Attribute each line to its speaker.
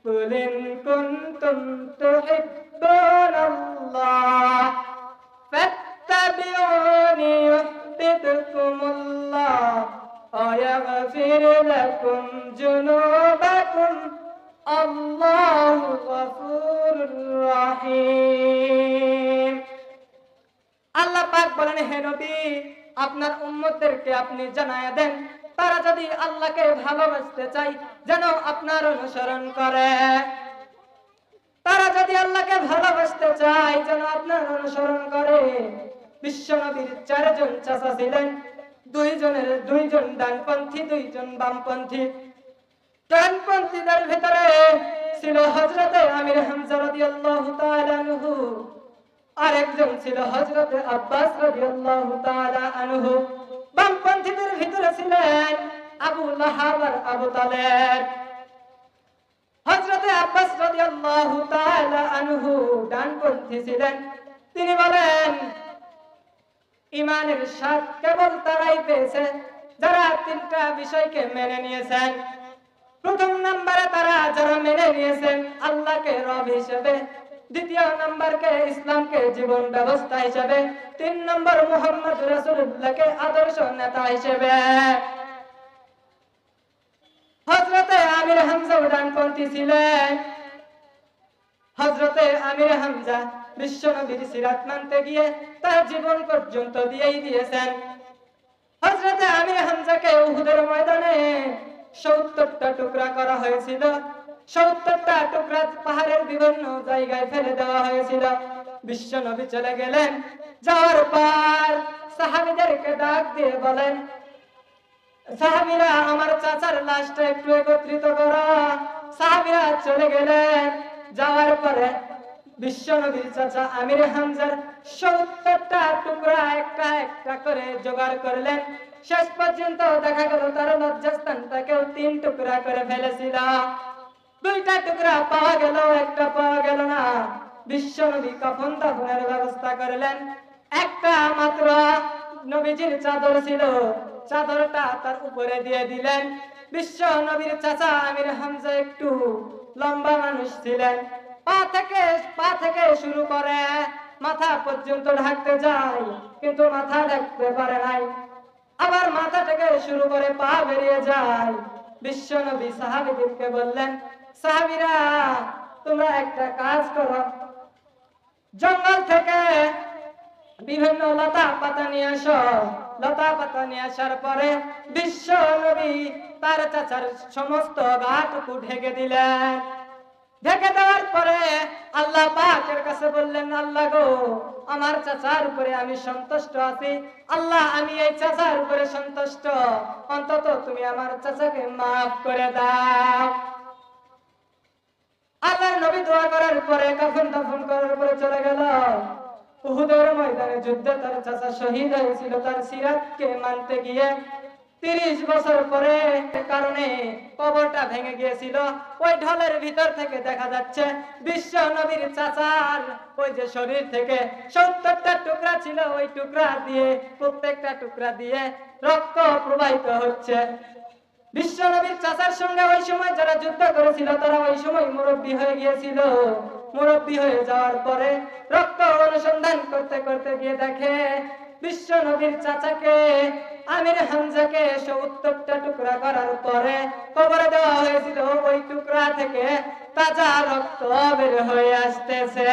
Speaker 1: قل إن كنتم تحبون الله فاتبعوني يحببكم الله ويغفر لكم جنوبكم الله غفور رحيم। আল্লাহ পাক বলেন, হে নবী, আপনার উম্মতদেরকে আপনি জানায়া দেন, তারা যদি আল্লাহকে ভালোবাসতে চায় যেন আপনার অনুসরণ করে। তারা যদি আল্লাহকে ভালোবাসতে চায় যেন আপনার অনুসরণ করে। বিশ্বনবীর 4 জন চাচা ছিলেন, 2 জন ডানপন্থী, 2 জন বামপন্থী। ডানপন্থীদের ভিতরে ছিল হযরতে আমির হামজা রাদিয়াল্লাহু তাআলা আনহু, আরেকজন ছিল হযরতে আব্বাস রাদিয়াল্লাহু তাআলা আনহু। বামপন্থীদের ভিতরে ছিলেন আবু লাহাব আর আবু তালেব। হযরতে আব্বাস রাদিয়াল্লাহু তাআলা আনহু ডানপন্থী ছিলেন। তিনি বলেন, ঈমানের স্বাদ কেবল তারাই পেয়েছে যারা 3টা বিষয়কে মেনে নিয়েছেন। প্রথম নম্বরে তারা যারা মেনে নিয়েছেন আল্লাহকে রব হিসেবে, দ্বিতীয় নম্বরকে ইসলামকে জীবন ব্যবস্থা হিসেবে, 3 নম্বর মুহাম্মদ রাসূলুল্লাহকে আদর্শ নেতা হিসেবে। হযরতে আমির হামজা ডানপন্থী ছিলেন। হযরতে আমির হামজা বিশ্বনবীর সিরাত মানতে গিয়ে তার জীবন পর্যন্ত দিয়েই দিয়েছেন। হযরতে আমির হামজাকে উহুদের ময়দানে 70টা টুকরা করা হয়েছিল। 70টা টুকরা পাহাড়ের বিভিন্ন জায়গায় ফেলে দেওয়া হয়েছিল। বিশ্বনবী চলে গেলেন, যাওয়ার পর সাহাবীদেরকে ডাক দিয়ে বলেন, সাহাবীরা আমার চাচার লাশটা একটু একত্রিত করো। সাহাবীরা চলে গেলেন। যাওয়ার পরে বিশ্বনবীর চাচা আমির হামজার 70টা টুকরা একটা একটা করে জোগাড় করলেন। শেষ পর্যন্ত দেখা গেল তার লজ্জাস্থানটাকেও 3 টুকরা করে ফেলেছিল। 2টা টুকরা পাওয়া গেল, একটা পাওয়া গেল না। বিশ্বনবী কাফন দাফনের ব্যবস্থা করলেন। একটা মাত্র নবীজির চাদর ছিল, চাদরটা তার উপরে দিয়ে দিলেন। বিশ্বনবীর চাচা আমির হামজা একটু লম্বা মানুষ ছিলেন। পা থেকে শুরু করে মাথা পর্যন্ত ঢাকতে যায়, কিন্তু মাথা ঢাকতে পারে নাই। আবার মাথা থেকে শুরু করে পা বেরিয়ে যায়। বিশ্বনবী সাহাবীদেরকে বললেন, সাহাবীরা তোমরা একটা কাজ করো, জঙ্গল থেকে বিভিন্ন লতা পাতা নিয়ে আসো। লতা পাতা নিয়ে আসার পরে বিশ্বনবী তার চাচার সমস্ত গাটুকু ঢেকে দিলেন। ঢেকে দেওয়ার পরে আল্লাহ পাকের কাছে বললেন, আল্লাহ গো, আমার চাচার উপরে আমি সন্তুষ্ট আছি। আল্লাহ, আমি এই চাচার উপরে সন্তুষ্ট, অন্তত তুমি আমার চাচাকে মাফ করে দাও। আল্লাহর নবী দোয়া করার পরে কাফন দাফন করার পরে চলে গেল। উহুদের ময়দানে যুদ্ধে তার চাচা শহীদ হয়েছিল তার সিরাতকে মানতে গিয়ে। 30 বছর পরে কারণে কবরটা ভেঙে গিয়েছিল। ওই ঢলের ভিতর থেকে দেখা যাচ্ছে বিশ্ব নবীর চাচার ওই যে শরীর থেকে 70টা টুকরা ছিল, ওই টুকরা দিয়ে প্রত্যেকটা টুকরা দিয়ে রক্ত প্রবাহিত হচ্ছে। বিশ্ব নবীর চাচার সঙ্গে ওই সময় যারা যুদ্ধ করেছিল তারা ওই সময় মুরব্বী হয়ে গিয়েছিল। মুরব্বী হয়ে যাওয়ার পরে রক্ত অনুসন্ধান করতে করতে গিয়ে দেখে বিশ্ব নবীর চাচাকে আমির হামজাকে 70টা টুকরা করার পরে কবরে দেওয়া হয়েছিল। ওই টুকরা থেকে তাজা রক্ত বের হয়ে আসতেছে।